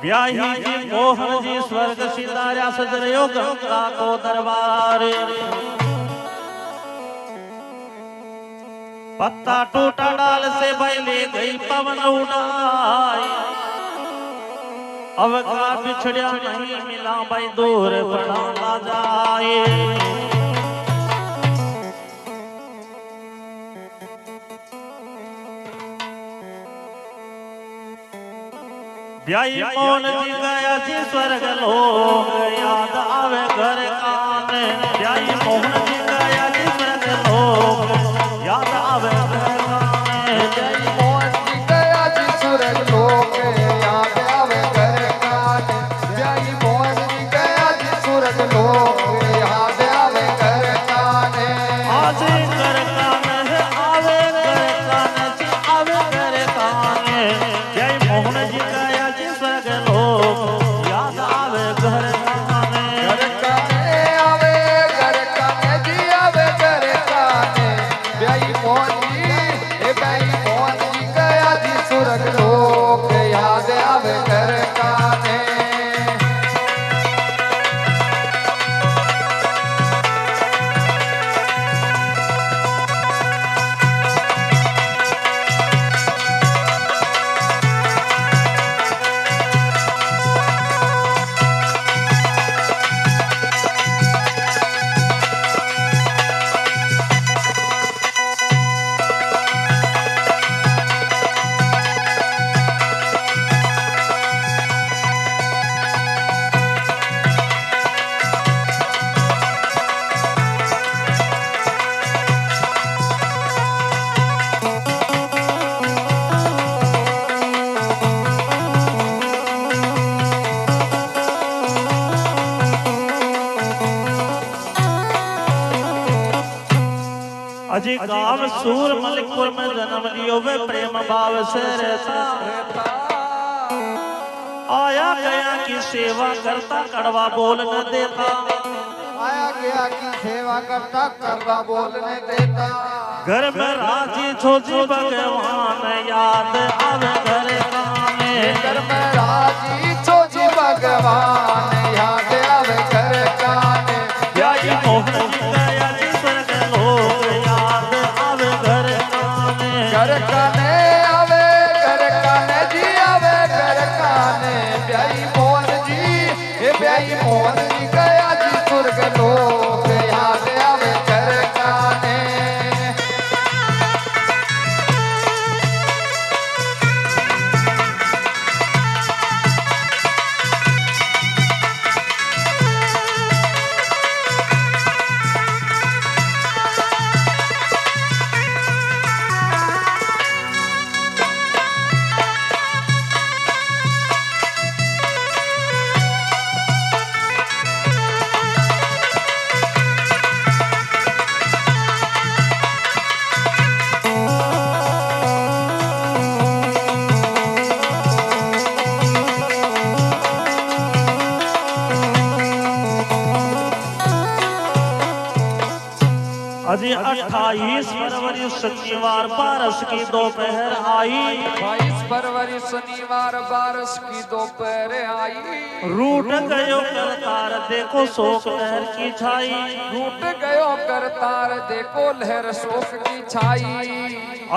ब्याही जी मोहन जी स्वर्ग सिधारा सजरयो गंगा को दरबार। पत्ता टूटा डाल से भाई ले गई पवन उड़ाई। अब का बिछड़िया नहीं मिला भाई दूर पड़ा ला जाए। ब्याई मोहन जी गया जी स्वर्ग लोक याद आवे घर काने। ब्याई मोहन जी गया जी स्वर्ग लोक याद आवे घर काने। ब्याई मोहन जी गया जी स्वर्ग लोक याद आवे घर काने। ब्याई मोहन जी गया जी स्वर्ग लोक याद आवे घर काने। आज घर काने है आवे घर काने जी आवे घर काने। ब्याई मोहन जी गया जी स्वर्ग लोक याद आवे घर काने। घर काने आवे घर काने जी आवे घर काने। ब्याई मोहन जी ब्याई मोहन जी गया जी स्वर्ग लोक याद आवे घर काने। अजी गांव सूर मलिकपुर में जन्म लियो वे प्रेम भाव से रहता। आया गया की सेवा करता कड़वा बोल न देता। आया गया की सेवा करता कड़वा बोलने देता। घर में राजी छोजी भगवान याद आवे घर काने। घर में राजी छोजी भगवान याद आवे घर काने। ब्याई मोहन जी गया जी स्वर्ग लोक याद आवे घर काने। घर काने आवे घर काने जी आवे घर काने। ब्याई मोहन जी ब्याई मोहन जी गया जी स्वर्ग लोक याद आवे घर काने। अजी 28 फरवरी शनिवार बारस की दोपहर आई। 22 फरवरी शनिवार बारस की दोपहर आई। रूट गयो करतार देखो शोक लहर की छाई। रूट गयो करतार देखो लहर शोक की छाई।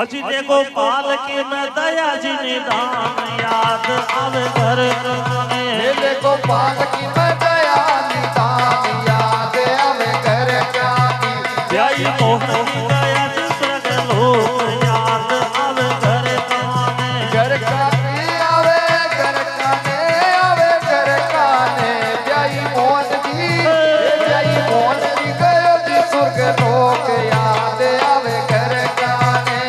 अजी देखो पालकी में दया जी निदान याद आवे घर काने। देखो पालकी में दया निदान याद आवे घर काने। ब्याई मोहन जी गया जी स्वर्ग लोक याद आवे घर काने। घर काने आवे घर काने आवे घर काने। ब्याई मोहन जी गयो जी स्वर्ग लोक याद आवे घर काने।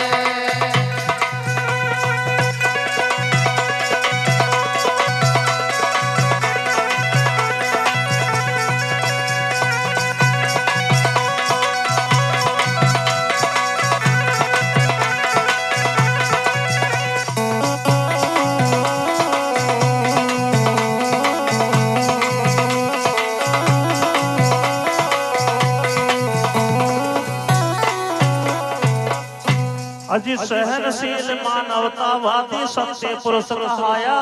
अजी सहनशील मानवतावादी सत्य पुरुष कहाया।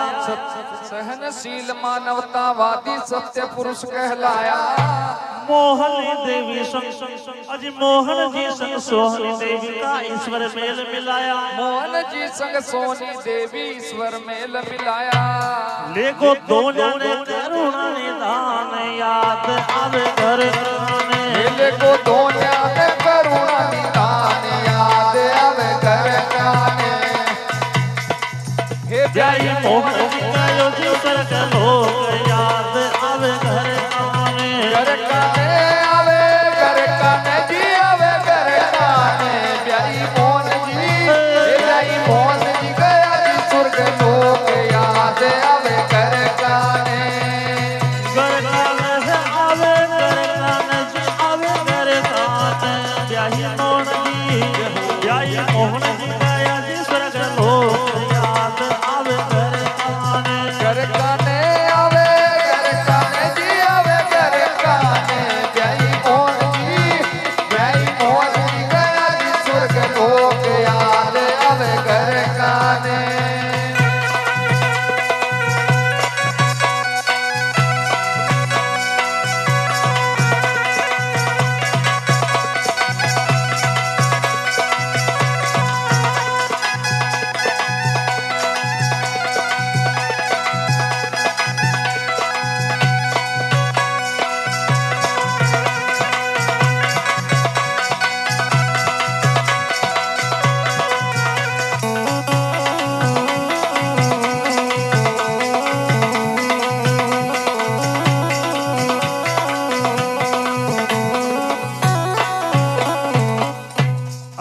सहनशील मानवतावादी सत्य पुरुष कहलाया। मोहन देवी संग अजी मोहन जी संग सोहनी देवी का ईश्वर मेल मिलाया। मोहन जी संग सोनी देवी ईश्वर मेल मिलाया। लेको दोनों ने करुणा निदान याद आवे घर काने। लेको दोनों ने करुणा निदान याद आवे घर काने। हे ब्याई मोहन जी का योगी स्वर्ग लोक याद आवे घर काने। घर काने आवे घर काने जी आवे घर काने। ब्याई मोहन जी ब्याई मोहन जी गया जी स्वर्ग लोक याद आवे घर काने। घर काने से आवे घर काने जी आवे घर काने। ब्याई मोहन जी गया जी स्वर्ग लोक याद आवे घर काने। घर काने आवे घर काने जी आवे घर काने। ब्याई मोहन जी गया जी स्वर्ग लोक याद आवे घर काने।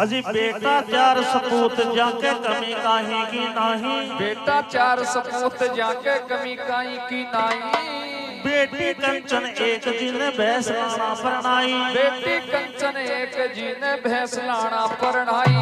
अजी बेटा चार सपूत जाके कमी काहे की नाही। बेटा चार सपूत जाके कमी काई की नाई। बेटी कंचन एक जिन भैंस लाना परनाई। बेटी कंचन एक जिन भैंस लाना परनाई।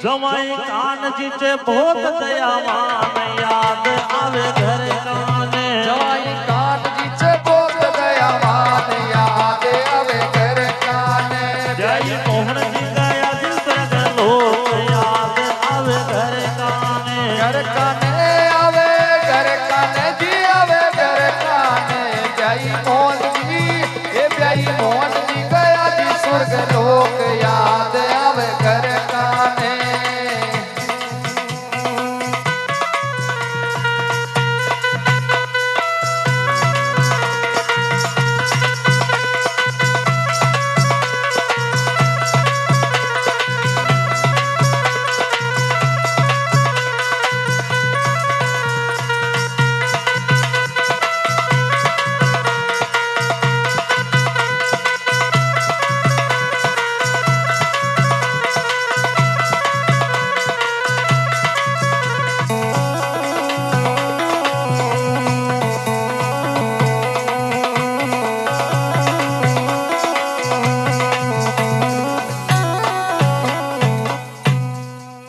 जमाई कान जीचे बहुत दयावान याद आवे घर काने। जवाई कान जीचे बहुत दयावान याद आवे घर काने। ब्याई मोहन जी गया जी स्वर्ग लोक याद आवे घर काने। घर काने आवे घर काने जी आवे घर काने। ब्याई मोहन जी ये ब्याई मोहन जी गया जी स्वर्ग लोक याद आवे घर काने।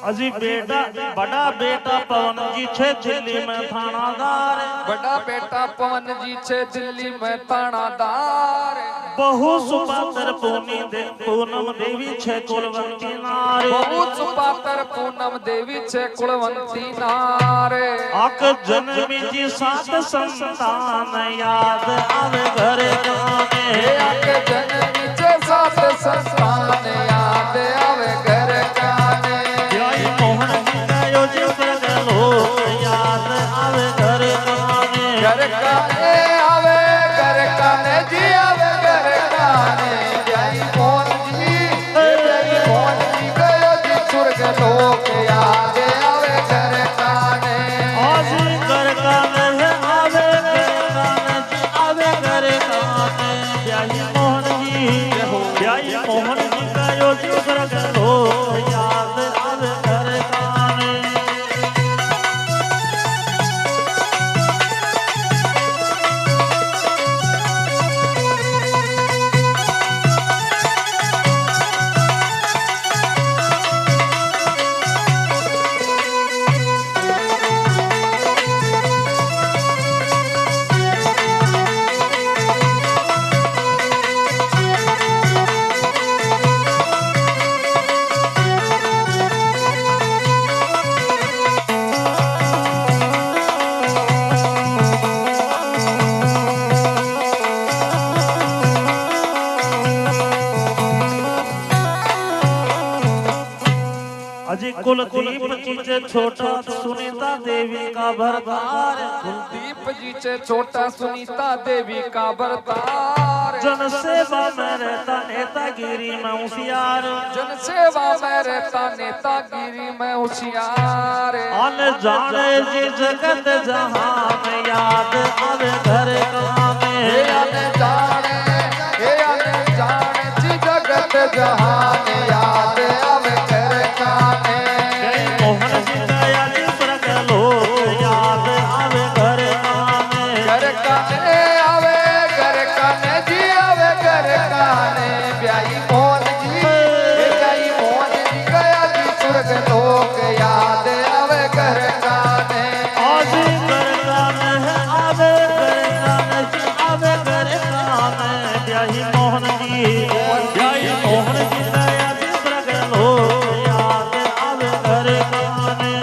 अजी बेटा बड़ा बेटा पवन जी छे दिल्ली में थानादार। बड़ा बेटा पवन जी छे दिल्ली में थानादार। बहु सुपात्र पूनम देवी छे कुलवंती नारे। बहुत सुपात्र पूनम देवी छे कुलवंती नारे। आक जन्मी जी सात संतान याद आवे घर काने। आक जन्मी छे सात संतान याद आवे घर काने। ब्याई मोहन जी गयो जी स्वर्ग लोक याद आवे घर काने। घर काने आवे घर काने जी आवे घर काने। ब्याई मोहन जी गयो जी स्वर्ग लोक याद आवे घर काने। आज घर काने है आवे घर काने जी आवे घर काने। ब्याई मोहन जी गयो जी स्वर्ग कुलदीप जी से छोटा सुनीता देवी का भरतार, कुलदीप जी से छोटा सुनीता देवी का भरतार, जन सेवा में रहता नेतागिरी में होशियार, जन सेवा में रहता नेतागिरी में होशियार। अन जाने जी जगत जहान याद आवे घर कामे, हे अन जाने जी जगत जहान याद आवे घर काने। मोहन जी गया जी स्वर्ग लोक याद आवे घर कामे, घर काने आवे घर काने जी आवे घर काने। ब्याई मोहन जी ब्याई मोहन जी गया जी स्वर्ग लोक याद आवे घर काने। आज घर कामे है आवे घर कामे जी आवे घर कामे, ब्याही मोहन जी ब्याही मोहन जी गया जी स्वर्ग लोक याद आवे घर कामे।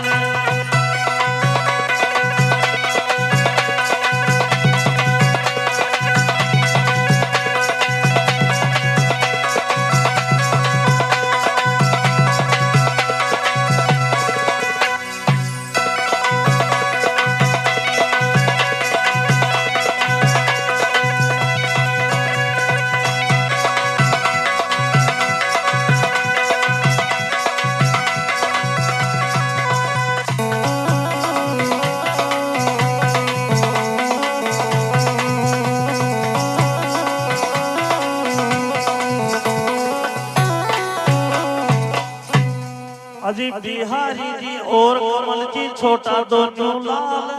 अजी बिहारी जी और कमल जी छोटा दोनों लाल,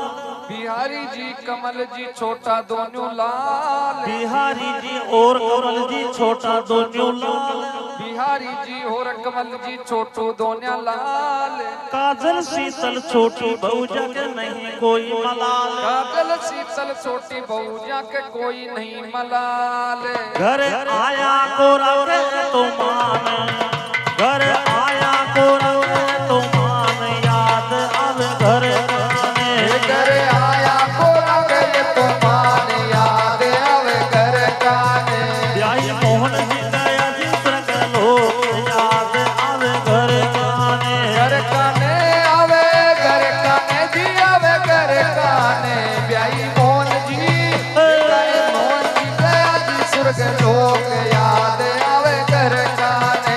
बिहारी जी कमल जी छोटा दोनों लाल। बिहारी जी और कमल जी छोटा दोनों लाल, बिहारी जी और कमल जी छोटू दोनों लाल। काजल शीतल छोटी बहुजा के नहीं कोई मलाल, काजल शीतल छोटी बहुजा के कोई नहीं मलाल। घर आया को रखे तो मान, घर आया को रखे तो मान याद आवे घर काने, घर आया को रखे तो मान याद आवे घर काने। ब्याही मोहन जी गया जी स्वर्ग लोक याद आवे घर काने, घर काने आवे घर काने जी आवे घर काने। ब्याई मोहन जी ब्याई मोहन जी गया जी स्वर्ग लोक याद आवे घर काने।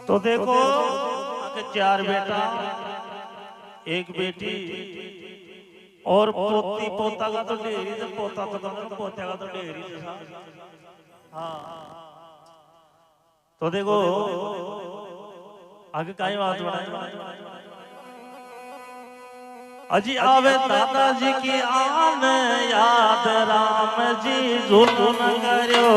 तो देखो के 4 बेटा एक बेटी और पोती, पोता का तो डेरी से पोता तो कम पोते का तो डेरी से हाँ। तो देखो आगे काई बात बनाई, अजी आवे दादाजी की आन याद राम जी जुल्म करो,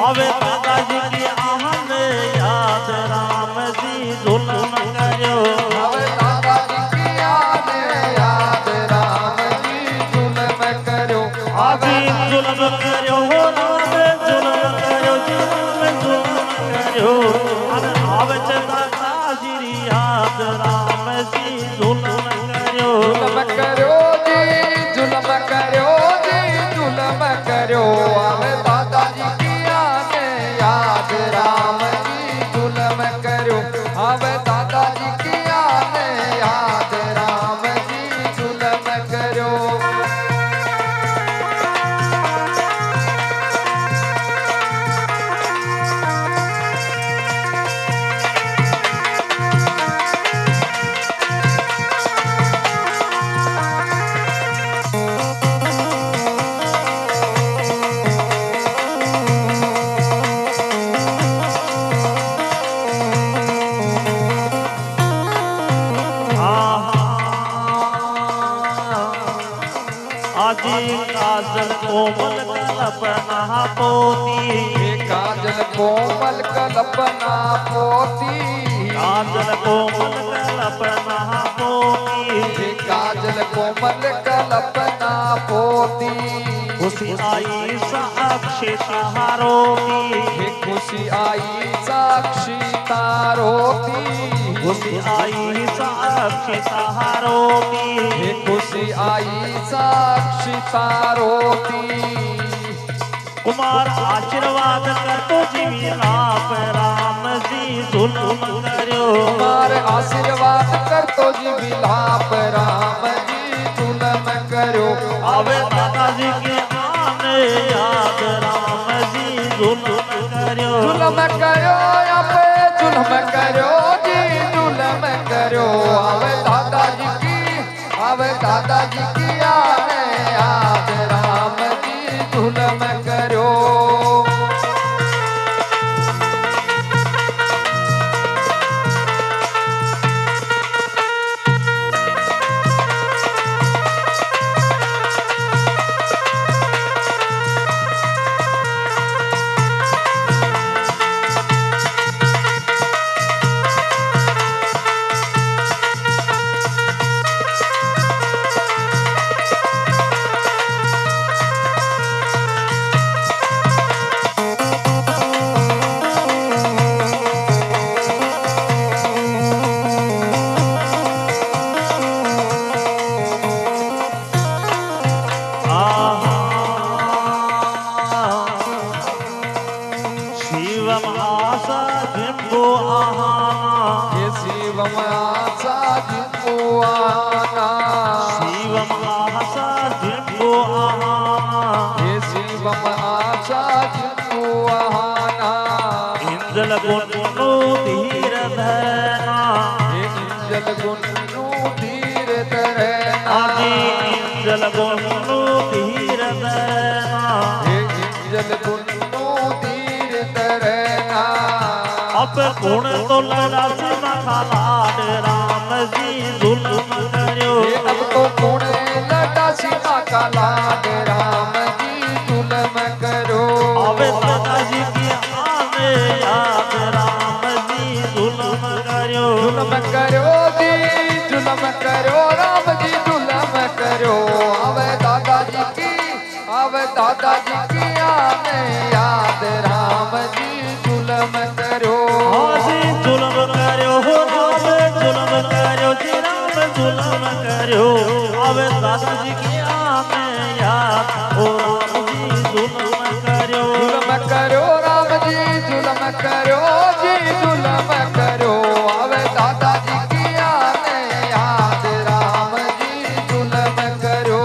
आवे दादाजी की आन याद राम जी जुल्म करो, आवे दादाजी की आन याद राम जी जुल्म करो। आजी जुल्म करो राम जुल्म करो जुल्म करो, आवे दादाजी की याद राम जी जुल्म करो, जुल्म करो जी जुल्म करो जी जुल्म करो। आवे दादाजी की आन याद राम जी जुल्म करो। आवे दादाजी की आन याद राम जी जुल्म करो। काजल कोमल कल्पना पोती हे काजल कोमल कल्पना पोती काजल कोमल कल्पना पोती हे काजल कोमल कल्पना पोती खुशी आई साक्षी सहारोती हे खुशी आई साक्षी तारोती खुशी आई साक्षी सहारोती हे खुशी आई साक्षी तारोती कुमार आशीर्वाद करतो जीवी आप राम जी जुल्म कर्यो कुमार आशीर्वाद करतो जी विलाप राम जी जुल्म करो आवे दादाजी के आने याद राम जी जुल्म कर्यो जुल्म करो यहाँ पे जुल्म करो जी जुल्म करो आवे दादाजी की आने याद राम जी जुल्म करो शिवमाचा जिंबुआना शिवमाचा जिंबुआना हे शिवमाचा जिंबुआना इंजल गुन्नु धीर धरना हे इंजल गुन्नु धीर धरना आदि इंजल गुन्नु धीर धरना हे इंजल गुन्नु धीर धरना अब गुण तो लड़ा लाड राम जी जुल्म कर्यो अब तो गुण लड़ा सीमा का लाड राम जी जुल्म करो अब दादाजी की आने याद राम जी जुल्म कर्यो जुल्म करो जी जुल्म करो राम जी जुल्म करो अब दादाजी की आने याद राम जी जुल्म करो हाजी जुल्म कर्यो राम जुल्म कर्यो जी राम जुल्म कर्यो अब दादाजी की आने याद ओ राम जी जुल्म कर्यो जुल्म करो राम जी जुल्म करो जी जुल्म करो अब दादाजी की आने याद राम जी जुल्म करो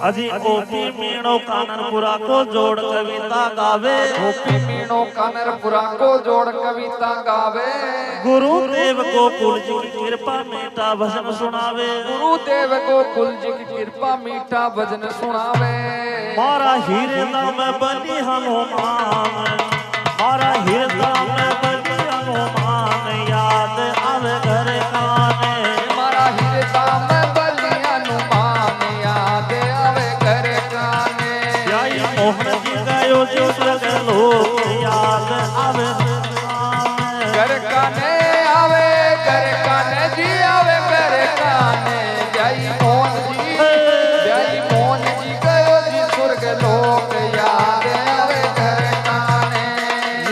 अजी ओपी मीणो काननपुरा को जोड़ कविता गावे गोपी मीणो कानरपुरा को जोड़ कविता गावे गुरुदेव गोकुल जी की कृपा मीठा भजन सुनावे गुरुदेव गोकुल जी की कृपा मीठा भजन सुनावे मारा हृदय में बलि हनुमान मारा हृदय में बलि हनुमान याद आवे घर काने मारा हृदय में बलि हनुमान याद आवे घर काने याई मोहन जी गयो जो स्वर्ग लोक याद आवे घर काने आवे घर काने जी आवे घर काने जय मोहन जी गयो जी स्वर्ग लोक याद आवे घर काने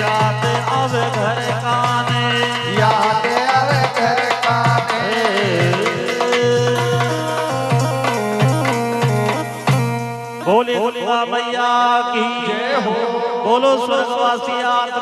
याद आवे घर काने याद आवे घर काने बोले दुर्गा मैया की जय हो बोलो स्वर्गवासी आत्मा